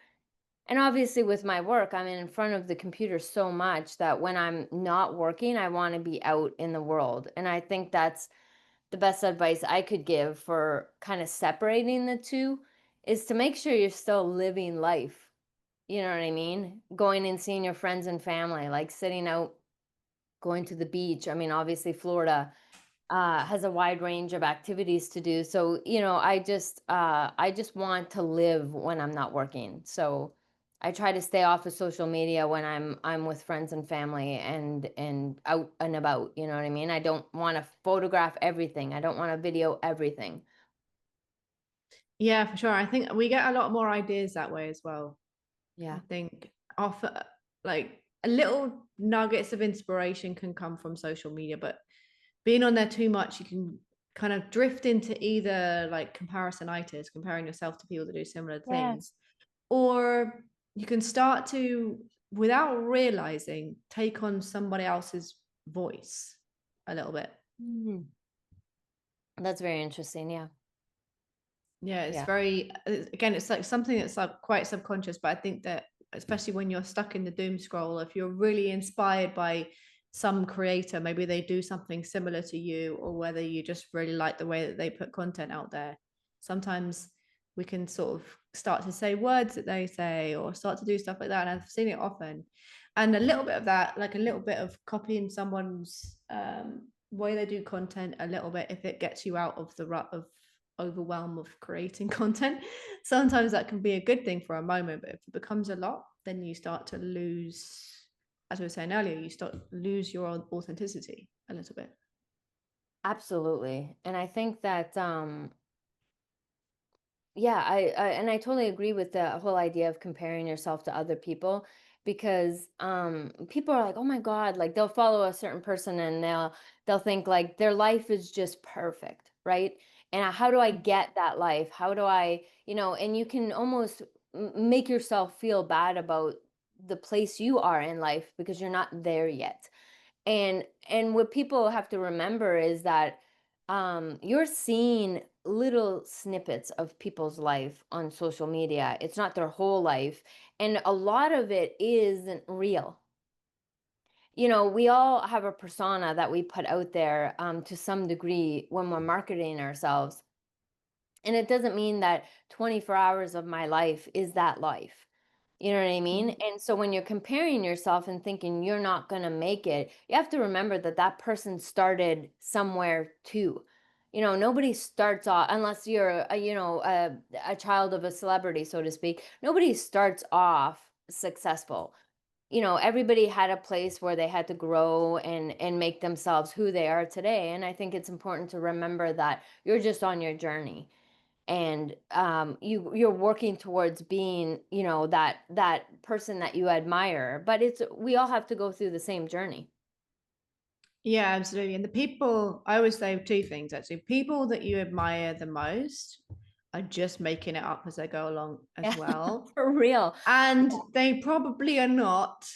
And obviously with my work, I'm in front of the computer so much that when I'm not working, I want to be out in the world. And I think that's the best advice I could give for kind of separating the two is to make sure you're still living life. You know what I mean? Going and seeing your friends and family, like sitting out, going to the beach. I mean, obviously Florida has a wide range of activities to do. So, you know, I just want to live when I'm not working. So I try to stay off of social media when I'm with friends and family and out and about. You know what I mean? I don't want to photograph everything. I don't want to video everything. Yeah, for sure. I think we get a lot more ideas that way as well. I Yeah. think offer like a little nuggets of inspiration can come from social media, but being on there too much, you can kind of drift into either like comparisonitis, comparing yourself to people that do similar Yes. things, or you can start to, without realizing, take on somebody else's voice a little bit. Mhm. That's very interesting. Yeah. Yeah, it's Yeah. very, again, it's like something that's like quite subconscious, but I think that especially when you're stuck in the doom scroll, if you're really inspired by some creator, maybe they do something similar to you, or whether you just really like the way that they put content out there, sometimes we can sort of start to say words that they say or start to do stuff like that. And I've seen it often. And a little bit of that, like a little bit of copying someone's way they do content a little bit, if it gets you out of the rut of overwhelm of creating content, sometimes that can be a good thing for a moment, but if it becomes a lot, then you start to lose, as we were saying earlier, you start to lose your own authenticity a little bit. Absolutely. And I think that yeah, I and I totally agree with the whole idea of comparing yourself to other people. because people are like, oh my God, like they'll follow a certain person and they'll think like their life is just perfect, right? And how do I get that life? How do I, and you can almost make yourself feel bad about the place you are in life because you're not there yet. And what people have to remember is that you're seeing little snippets of people's life on social media. It's not their whole life, and a lot of it isn't real. We all have a persona that we put out there to some degree when we're marketing ourselves, and it doesn't mean that 24 hours of my life is that life. You know what I mean? Mhm. And so when you're comparing yourself and thinking you're not going to make it, you have to remember that that person started somewhere too. Nobody starts off unless you're a child of a celebrity, so to speak. Nobody starts off successful. Everybody had a place where they had to grow and make themselves who they are today. And I think it's important to remember that you're just on your journey, and you're working towards being that person that you admire, but it's we all have to go through the same journey. Yeah, absolutely. And the people, I always say two things actually. People that you admire the most are just making it up as they go along as Yeah. well. For real. And Yeah. they probably are not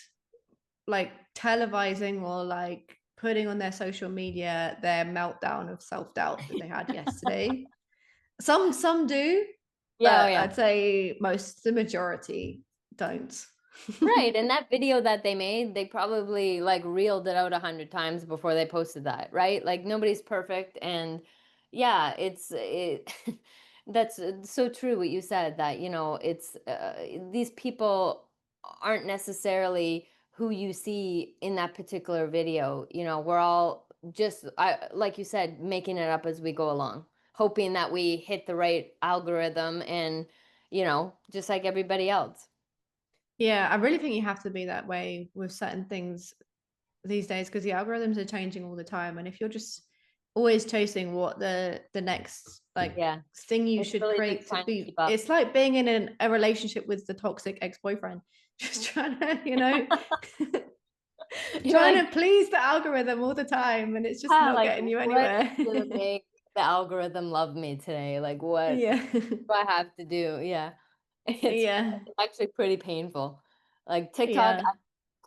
like televising or like putting on their social media their meltdown of self-doubt that they had yesterday. Some do, Yeah, oh but yeah. I'd say the majority don't. Right, and that video that they made, they probably like reeled it out 100 times before they posted that, right? Like nobody's perfect, and yeah, that's so true what you said, that it's these people aren't necessarily who you see in that particular video. We're all just like you said, making it up as we go along, hoping that we hit the right algorithm, and just like everybody else. Yeah, I really think you have to be that way with certain things these days because the algorithms are changing all the time. And if you're just always chasing what the next like Yeah. thing you It's should really just create to trying to keep be, up. it's like being in a relationship with the toxic ex-boyfriend, just trying to, You're trying like, to please the algorithm all the time, and it's just ah, not like, getting you what anywhere. is gonna make the algorithm love me today? Like, what Yeah. do I have to do? Yeah. It's Yeah. actually pretty painful. Like TikTok, Yeah. I'm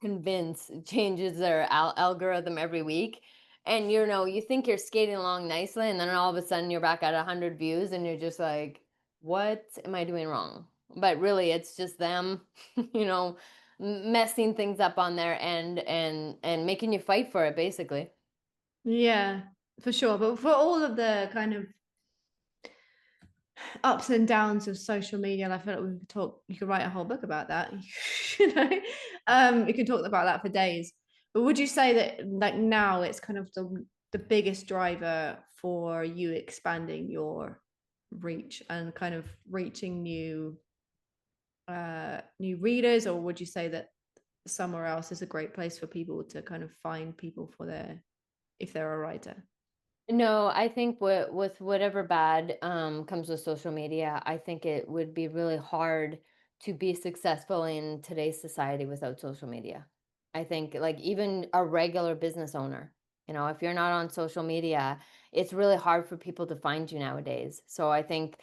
convinced, changes their algorithm every week. And you think you're skating along nicely, and then all of a sudden you're back at 100 views, and you're just like, what am I doing wrong? But really, it's just them, you know, messing things up on their end, and making you fight for it, basically. Yeah, for sure. But for all of the kind of ups and downs of social media, and I feel like we could talk, you could write a whole book about that. you know, you can talk about that for days. But would you say that like now it's kind of the biggest driver for you expanding your reach and kind of reaching new readers, or would you say that somewhere else is a great place for people to kind of find people for their, if they're a writer? No, I think with whatever bad comes with social media, I think it would be really hard to be successful in today's society without social media. I think like even a regular business owner, if you're not on social media, it's really hard for people to find you nowadays. So I think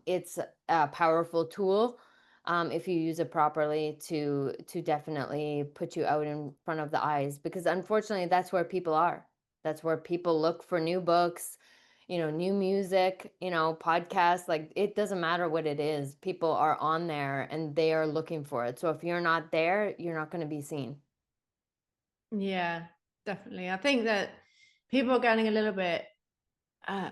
it's a powerful tool, if you use it properly, to definitely put you out in front of the eyes, because unfortunately that's where people are. That's where people look for new books, new music, podcasts. Like it doesn't matter what it is. People are on there and they are looking for it. So if you're not there, you're not going to be seen. Yeah, definitely. I think that people are getting a little bit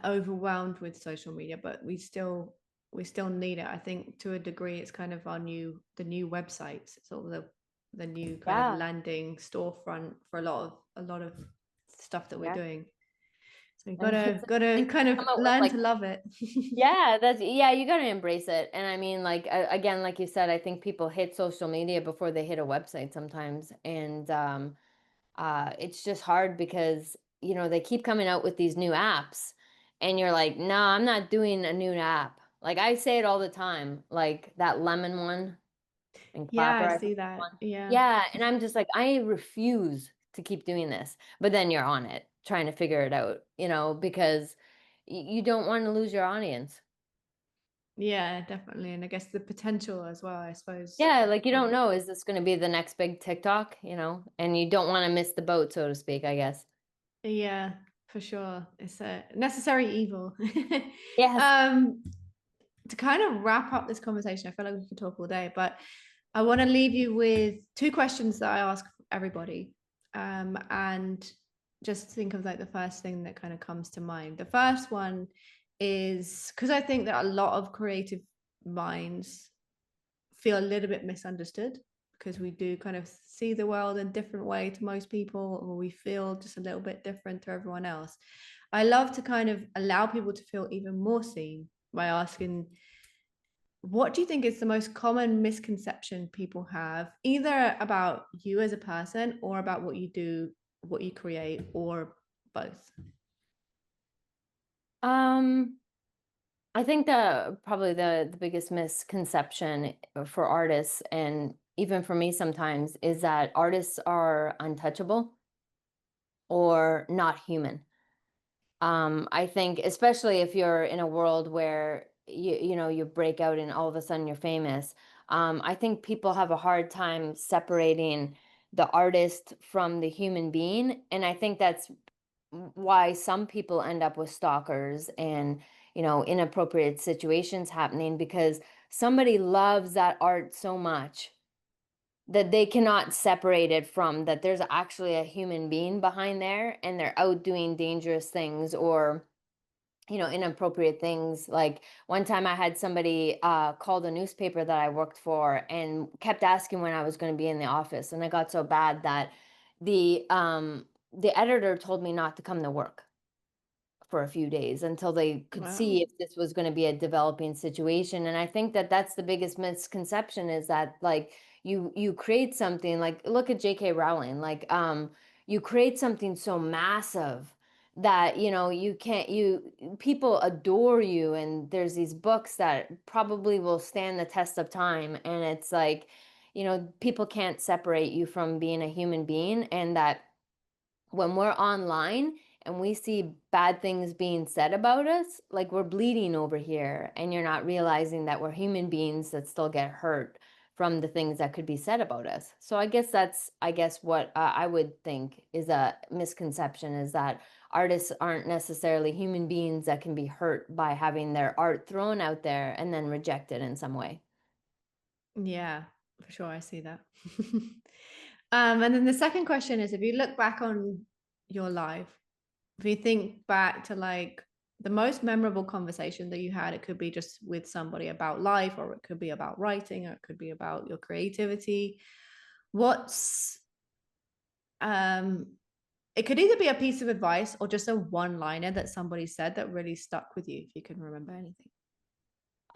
overwhelmed with social media, but we still need it. I think to a degree, it's kind of the new websites, sort of the new kind of Yeah. landing storefront for a lot of stuff that we're Yeah. doing. So you And gotta it's gotta like kind of come out with learn like, to love it. yeah, yeah, you got to embrace it. And I mean, like, again, like you said, I think people hit social media before they hit a website sometimes. And it's just hard because they keep coming out with these new apps, and you're like, no, I'm not doing a new app. Like I say it all the time, like that lemon one. and Yeah, I clapper. I see think that. one. Yeah. Yeah, and I'm just like, I refuse to keep doing this. But then you're on it, trying to figure it out, because you don't want to lose your audience. Yeah, definitely. And I guess the potential as well, I suppose. Yeah, like you Of don't know, is this going to be the next big TikTok, and you don't want to miss the boat, so to speak, I guess. Yeah, for sure. It's a necessary evil. Yes. um, to kind of wrap up this conversation, I feel like we could talk all day, but I want to leave you with two questions that I ask everybody. And just think of like the first thing that kind of comes to mind. The first one is because I think that a lot of creative minds feel a little bit misunderstood because we do kind of see the world in a different way to most people, or we feel just a little bit different to everyone else. I love to kind of allow people to feel even more seen by asking, what do you think is the most common misconception people have, either about you as a person or about what you do, what you create, or both? Um, I think probably the biggest misconception for artists, and even for me sometimes, is that artists are untouchable or not human. I think especially if you're in a world where you break out and all of a sudden you're famous. I think people have a hard time separating the artist from the human being, and I think that's why some people end up with stalkers and inappropriate situations happening, because somebody loves that art so much that they cannot separate it from that there's actually a human being behind there, and they're out doing dangerous things or inappropriate things. Like one time I had somebody call the newspaper that I worked for and kept asking when I was going to be in the office, and it got so bad that the editor told me not to come to work for a few days until they could Wow. see if this was going to be a developing situation. And I think that that's the biggest misconception, is that like you create something, like look at J.K. Rowling, like you create something so massive that you can't you people adore you, and there's these books that probably will stand the test of time, and it's like people can't separate you from being a human being, and that when we're online and we see bad things being said about us, like we're bleeding over here, and you're not realizing that we're human beings that still get hurt from the things that could be said about us. So I guess what I would think is a misconception, is that artists aren't necessarily human beings that can be hurt by having their art thrown out there and then rejected in some way. Yeah, for sure. I see that. And then the second question is, if you look back on your life, if you think back to like the most memorable conversation that you had, it could be just with somebody about life, or it could be about writing, or it could be about your creativity. What's um it could either be a piece of advice or just a one liner that somebody said that really stuck with you, if you can remember anything.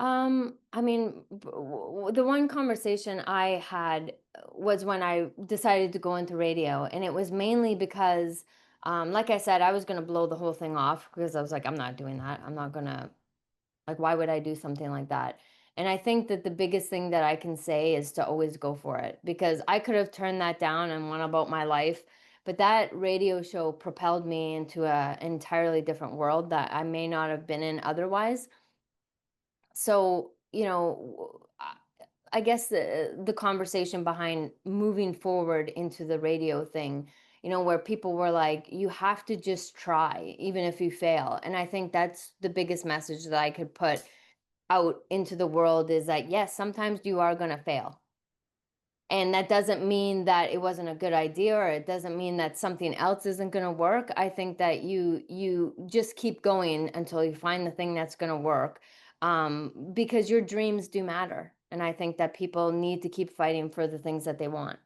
I mean, the one conversation I had was when I decided to go into radio, and it was mainly because, like I said, I was going to blow the whole thing off, because I was like, I'm not doing that. I'm not gonna, like, why would I do something like that? And I think that the biggest thing that I can say is to always go for it, because I could have turned that down and went about my life, but that radio show propelled me into an entirely different world that I may not have been in otherwise. So I guess the conversation behind moving forward into the radio thing, where people were like, you have to just try even if you fail. And I think that's the biggest message that I could put out into the world, is that yes, sometimes you are going to fail, and that doesn't mean that it wasn't a good idea, or it doesn't mean that something else isn't going to work. I think that you just keep going until you find the thing that's going to work, because your dreams do matter, and I think that people need to keep fighting for the things that they want.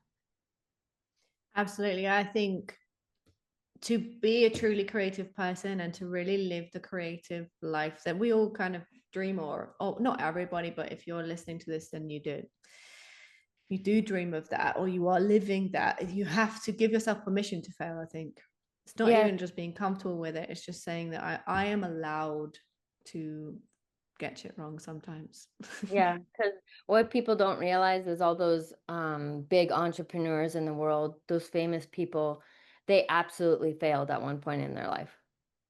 Absolutely. I think to be a truly creative person and to really live the creative life that we all kind of dream, or not everybody, but if you're listening to this, then you do dream of that, or you are living that. You have to give yourself permission to fail. I think it's not Yeah. even just being comfortable with it, it's just saying that I am allowed to get it wrong sometimes. Yeah, because what people don't realize is all those big entrepreneurs in the world, those famous people, they absolutely failed at one point in their life.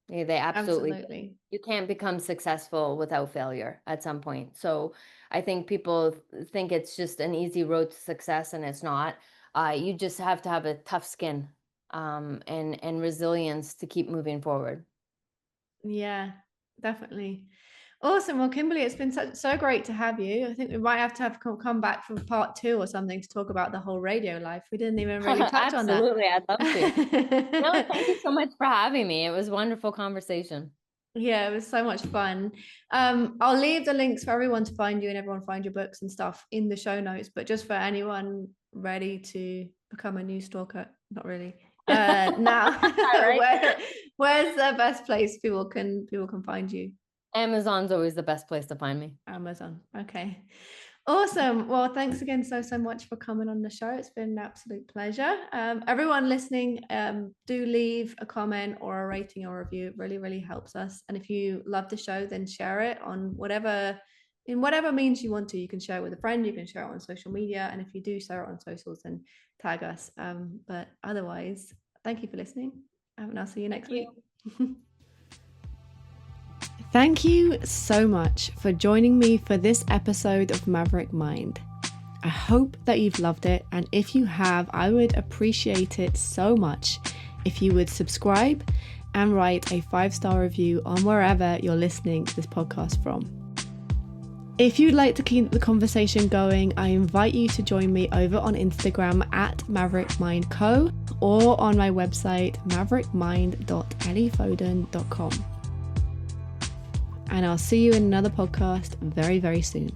Yeah, they absolutely did. Absolutely. You can't become successful without failure at some point. So I think people think it's just an easy road to success, and it's not. You just have to have a tough skin, and resilience to keep moving forward. Yeah, definitely. Awesome. Well, Kimberly, it's been so great to have you. I think we might have to come back for part 2 or something to talk about the whole radio life. We didn't even really touch on that. Absolutely, I'd love to. No, thank you so much for having me. It was a wonderful conversation. Yeah, it was so much fun. I'll leave the links for everyone to find you and everyone find your books and stuff in the show notes. But just for anyone ready to become a new stalker, not really. Now, Right? where's the best place people can find you? Amazon's always the best place to find me. Amazon. Okay. Awesome. Well, thanks again so much for coming on the show. It's been an absolute pleasure. Everyone listening, do leave a comment or a rating or review. It really helps us. And if you love the show, then share it on whatever means you want to. You can share it with a friend, you can share it on social media. And if you do share it on socials, then tag us. But otherwise, thank you for listening. And I'll see you next week. Thank you so much for joining me for this episode of Maverick Mind. I hope that you've loved it, and if you have, I would appreciate it so much if you would subscribe and write a 5-star review on wherever you're listening to this podcast from. If you'd like to keep the conversation going, I invite you to join me over on Instagram at Maverick Mind Co. or on my website maverickmind.elliefoden.com. And I'll see you in another podcast very soon.